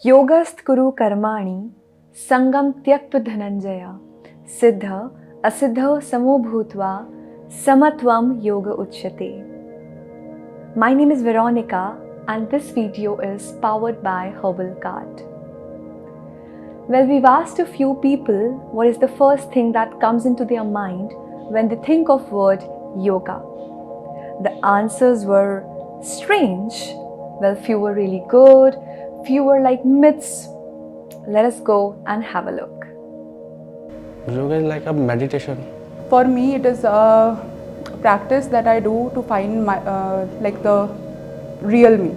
योगस्थ कुरु कर्माणि संगम त्यक्त धनंजय सिद्ध असिद्ध समो भूत्वा samatvam yoga uchyate. My name is Veronica and this video is powered by HerbalCart. Well, we've asked a few people what is the first thing that comes into their mind when they think of word yoga. The answers were strange. Well, few were really good, few were like myths. Let us go and have a look. Yoga is like a meditation. For me, it is a practice that I do to find my like the real me.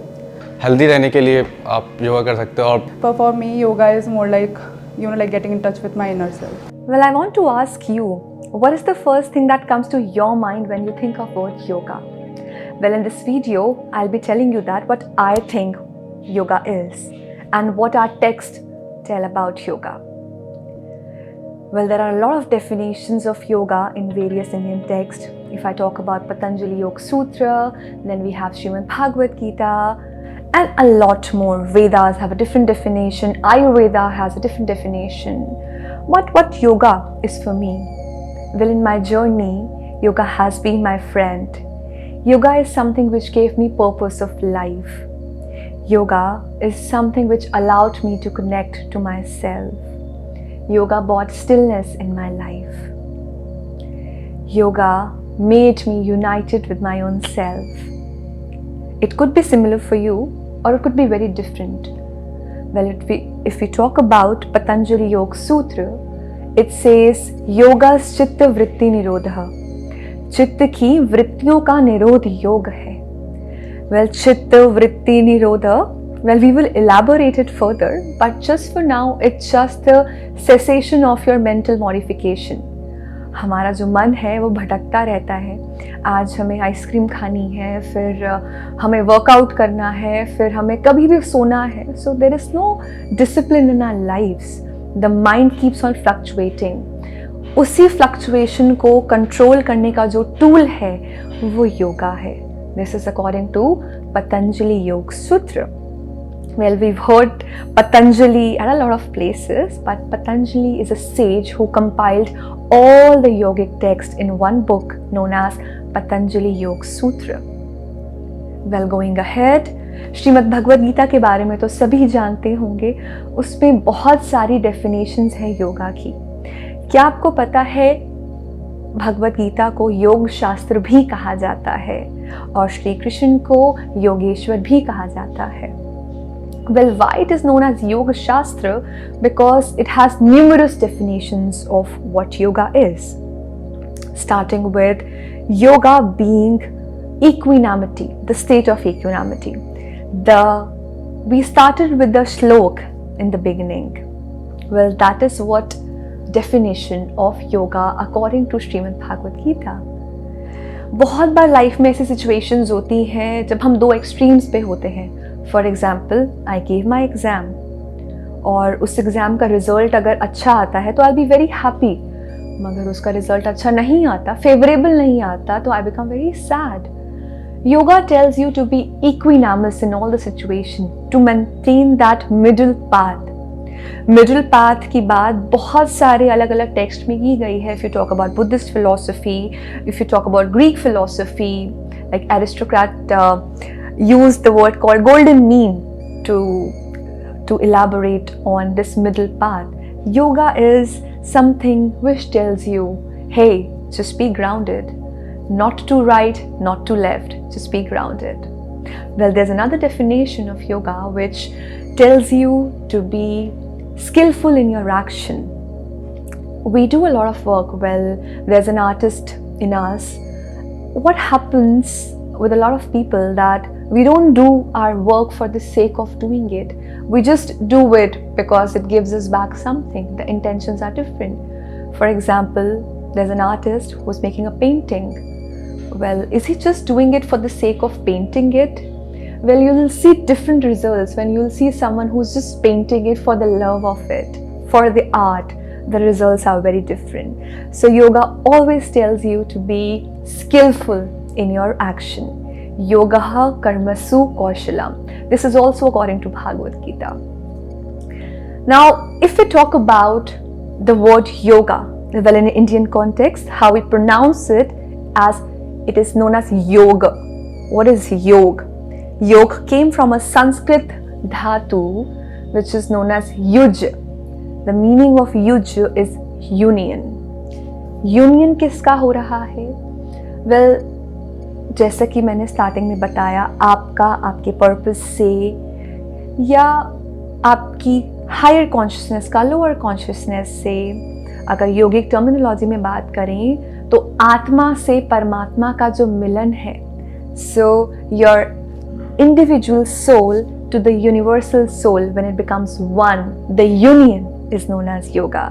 Healthy रहने के लिए आप योगा कर सकते हो और For me, yoga is more like like getting in touch with my inner self. Well, I want to ask you, what is the first thing that comes to your mind when you think of word yoga? Well, in this video, I'll be telling you that what I think yoga is and what our texts tell about yoga. Well, there are a lot of definitions of yoga in various Indian texts. If I talk about Patanjali Yoga Sutra, then we have Srimad Bhagavad Gita, and a lot more. Vedas have a different definition, Ayurveda has a different definition. What yoga is for me? Well, in my journey, yoga has been my friend. Yoga is something which gave me purpose of life. Yoga is something which allowed me to connect to myself. Yoga brought stillness in my life. Yoga made me united with my own self. It could be similar for you or it could be very different. Well, if we talk about Patanjali Yoga Sutra, it says Yoga's Chitta Vritti Nirodha. चित्त की वृत्तियों का निरोध योग है. Well, Chitta Vritti Nirodha, well, we will elaborate it further, but just for now, it's just the cessation of your mental modification. हमारा जो मन है वो भटकता रहता है. आज हमें आइसक्रीम खानी है, फिर हमें वर्कआउट करना है, फिर हमें कभी भी सोना है. So there is no discipline in our lives. The mind keeps on fluctuating. उसी फ्लक्चुएशन को कंट्रोल करने का जो टूल है वो योगा है. This is according to Patanjali Yoga Sutra. Well, we've heard Patanjali at a lot of places, but Patanjali is a sage who compiled all the yogic texts in one book known as Patanjali Yoga Sutra. Well, going ahead, Shrimad Bhagavad Gita के बारे में तो सभी जानते होंगे. उसमें बहुत सारी डेफिनेशंस है योगा की. क्या आपको पता है भगवद गीता को योग शास्त्र भी कहा जाता है और श्री कृष्ण को योगेश्वर भी कहा जाता है. Well, why it is known as Yoga Shastra? Because it has numerous definitions of what yoga is. Starting with yoga being equanimity, the state of equanimity. We started with the shlok in the beginning. Well, that is what definition of yoga according to Srimad Bhagavad Gita. बहुत बार life में ऐसी situations होती हैं जब हम दो extremes पे होते हैं. For example, I gave my exam और उस एग्ज़ाम का रिजल्ट अगर अच्छा आता है तो आई बी वेरी हैप्पी. मगर उसका रिजल्ट अच्छा नहीं आता, फेवरेबल नहीं आता, तो I become very sad. Yoga tells you to be equanimous in all the situation, to maintain that middle path. Middle path की बात बहुत सारे अलग अलग टेक्स्ट में की गई है. If you talk about Buddhist philosophy, if you talk about Greek philosophy, like aristocrat used the word called golden mean to elaborate on this middle path. Yoga is something which tells you, hey, just be grounded, not to right, not to left, just be grounded. Well, there's another definition of yoga which tells you to be skillful in your action. We do a lot of work. Well, there's an artist in us. What happens with a lot of people that we don't do our work for the sake of doing it. We just do it because it gives us back something. The intentions are different. For example, there's an artist who's making a painting. Well, is he just doing it for the sake of painting it? Well, you will see different results when you'll see someone who's just painting it for the love of it, for the art. The results are very different. So yoga always tells you to be skillful in your action. Yogaha karmasu kaushalam. This is also according to Bhagavad Gita. Now, if we talk about the word yoga, well, in an Indian context, how we pronounce it, as it is known as yoga. What is yoga? Yoga came from a Sanskrit dhatu which is known as yuj. The meaning of yuj is union. Union किसका हो रहा है? Well, जैसा कि मैंने starting में बताया, आपका आपके पर्पस से या आपकी हायर कॉन्शियसनेस का लोअर कॉन्शियसनेस से, अगर योगिक टर्मिनोलॉजी में बात करें तो आत्मा से परमात्मा का जो मिलन है, so your individual soul to the universal soul, when it becomes one, the union is known as yoga.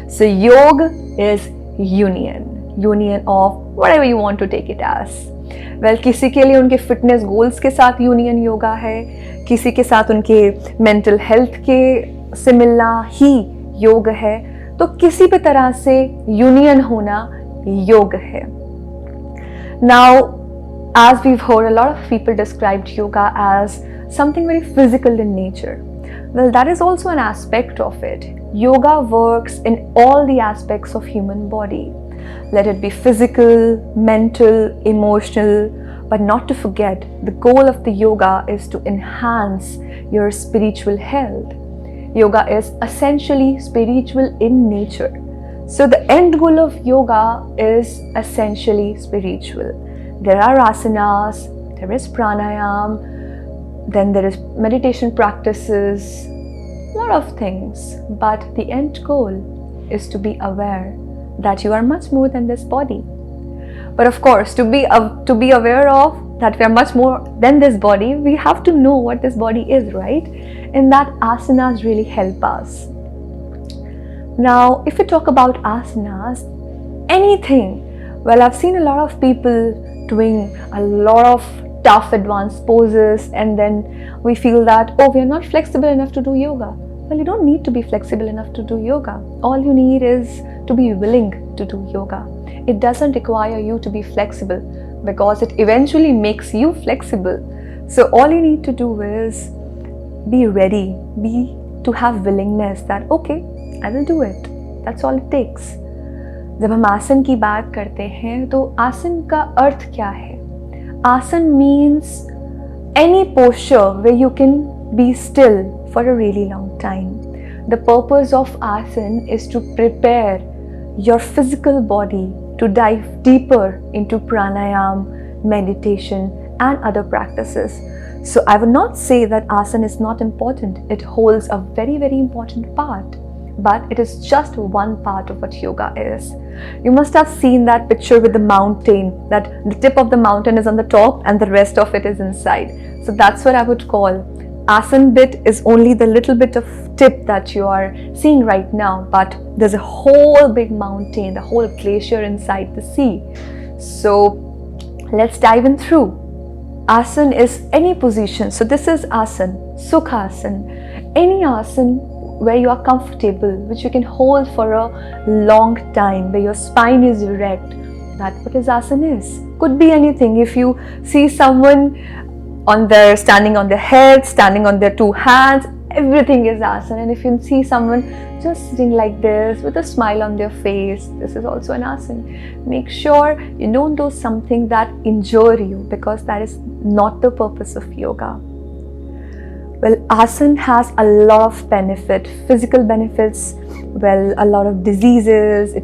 So yoga is union of whatever you want to take it as. Well, किसी के लिए उनके fitness goals के साथ union yoga है, किसी के साथ उनके मेंटल हेल्थ के से मिलना ही योग है, तो किसी भी तरह से यूनियन होना योग है. Now, as we've heard, a lot of people described yoga as something very physical in nature. Well, that is also an aspect of it. Yoga works in all the aspects of human body. Let it be physical, mental, emotional, but not to forget, the goal of the yoga is to enhance your spiritual health. Yoga is essentially spiritual in nature. So the end goal of yoga is essentially spiritual. There are asanas, there is pranayam, then there is meditation practices, a lot of things, but the end goal is to be aware that you are much more than this body. But of course, to be aware of that we are much more than this body, we have to know what this body is, right? And that asanas really help us. Now, if we talk about asanas, anything, well, I've seen a lot of people doing a lot of tough advanced poses, and then we feel that, oh, we are not flexible enough to do yoga. Well, you don't need to be flexible enough to do yoga. All you need is to be willing to do yoga. It doesn't require you to be flexible because it eventually makes you flexible. So all you need to do is be ready, to have willingness that, okay, I will do it. That's all it takes. जब हम आसन की बात करते हैं तो आसन का अर्थ क्या है? Asan means any posture where you can be still for a really long time. The purpose of asan is to prepare your physical body to dive deeper into pranayam, meditation, and other practices. So I would not say that asan is not important. It holds a very, very important part. But it is just one part of what yoga is. You must have seen that picture with the mountain, that the tip of the mountain is on the top and the rest of it is inside. So that's what I would call. Asan bit is only the little bit of tip that you are seeing right now, but there's a whole big mountain, the whole glacier inside the sea. So let's dive in through. Asan is any position. So this is asan, sukhasan, any asan where you are comfortable, which you can hold for a long time, where your spine is erect. That's what is asan is. Could be anything. If you see someone standing on their head, standing on their two hands, everything is asan. And if you see someone just sitting like this with a smile on their face, this is also an asan. Make sure you don't do something that injure you, because that is not the purpose of yoga. Well, asan has a lot of benefit, physical benefits, well, a lot of diseases.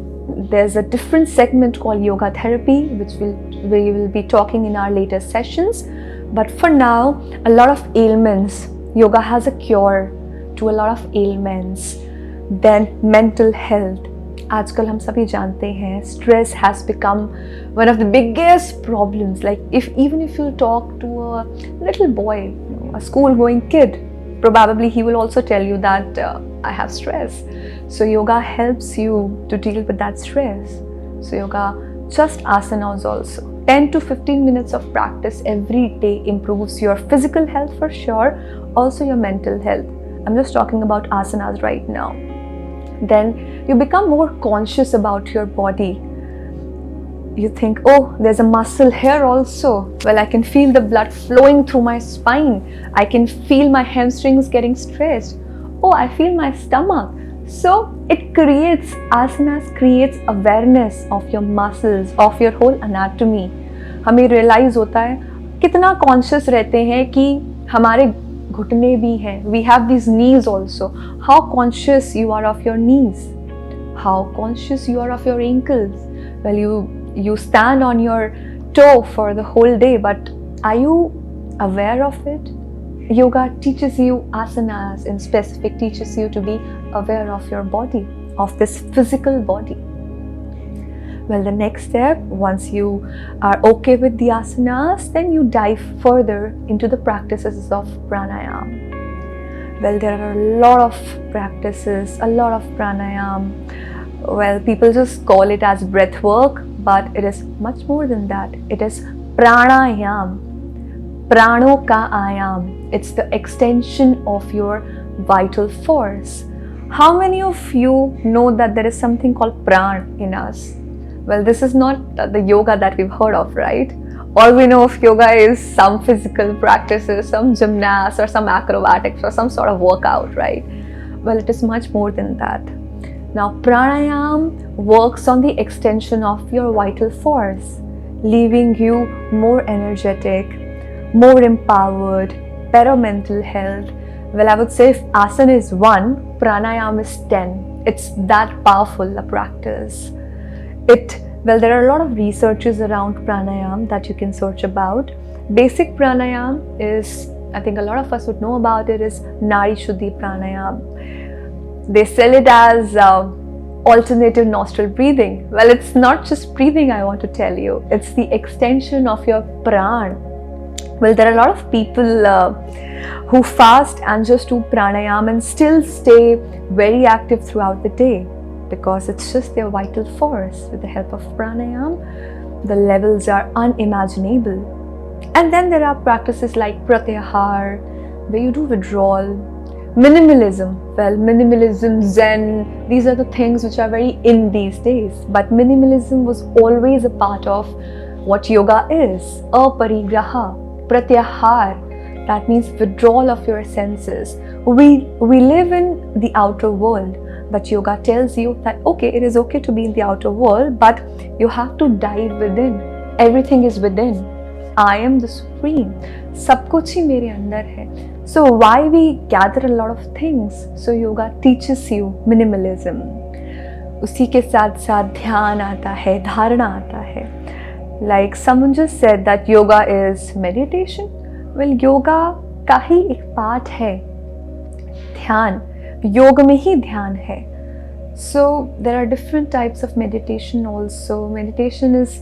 There's a different segment called yoga therapy, which we will be talking in our later sessions. But for now, a lot of ailments, yoga has a cure to a lot of ailments. Then mental health. आजकल हम सभी जानते हैं, stress has become one of the biggest problems. Like even if you talk to a little boy, a school-going kid, probably he will also tell you that I have stress. So yoga helps you to deal with that stress. So yoga, just asanas also. 10 to 15 minutes of practice every day improves your physical health for sure, also your mental health. I'm just talking about asanas right now. Then you become more conscious about your body. You think, oh, there's a muscle here also. Well, I can feel the blood flowing through my spine. I can feel my hamstrings getting stretched. oh, I feel my stomach. So it creates, asanas creates awareness of your muscles, of your whole anatomy. हमें realize होता है कितना conscious रहते हैं कि हमारे घुटने भी हैं. We have these knees also. How conscious you are of your knees. How conscious you are of your ankles. Well, you stand on your toe for the whole day, but are you aware of it? Yoga teaches you asanas in specific, teaches you to be aware of your body, of this physical body. Well, the next step, once you are okay with the asanas, then you dive further into the practices of pranayama. Well, there are a lot of practices, a lot of pranayam. Well, people just call it as breath work, but it is much more than that. It is pranayam. Prano ka ayam. It's the extension of your vital force. How many of you know that there is something called pran in us? Well, this is not the yoga that we've heard of, right? All we know of yoga is some physical practices, some gymnasts or some acrobatics or some sort of workout, right? Well, it is much more than that. Now, pranayam works on the extension of your vital force, leaving you more energetic, more empowered, better mental health. Well, I would say if asana is 1, pranayam is 10. It's that powerful a practice. Well, there are a lot of researches around pranayam that you can search about. Basic pranayam is, I think a lot of us would know about it, is Nari Shuddhi pranayam. They sell it as alternative nostril breathing. Well, it's not just breathing, I want to tell you. It's the extension of your pran. Well, there are a lot of people who fast and just do pranayam and still stay very active throughout the day because it's just their vital force. With the help of pranayam, the levels are unimaginable. And then there are practices like pratyahar, where you do withdrawal. Minimalism, well, minimalism, Zen, these are the things which are very in these days. But minimalism was always a part of what yoga is. Aparigraha, pratyahar, that means withdrawal of your senses. We live in the outer world, but yoga tells you that okay, it is okay to be in the outer world, but you have to dive within. Everything is within. I am the supreme. सब कुछ ही मेरे अंदर है. So why we gather a lot of things? So yoga teaches you minimalism. उसी के साथ साथ ध्यान आता है, धारणा आता है. Like someone just said that yoga is meditation. Well, yoga का ही एक पार्ट है ध्यान. योग में ही ध्यान है. So there are different types of meditation also. Meditation is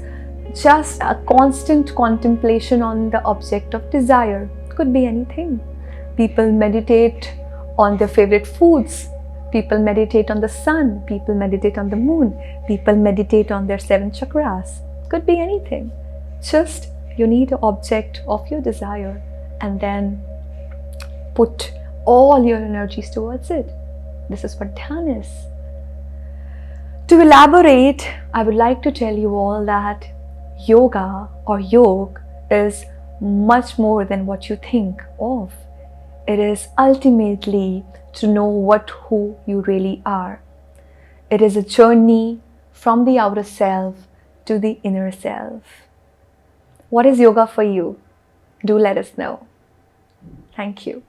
just a constant contemplation on the object of desire. Could be anything. People meditate on their favorite foods. People meditate on the sun. People meditate on the moon. People meditate on their 7 chakras. Could be anything. Just you need an object of your desire and then put all your energies towards it. This is what dhyan is. To elaborate, I would like to tell you all that yoga or yoga is much more than what you think of. It is ultimately to know who you really are. It is a journey from the outer self to the inner self. What is yoga for you? Do let us know. Thank you.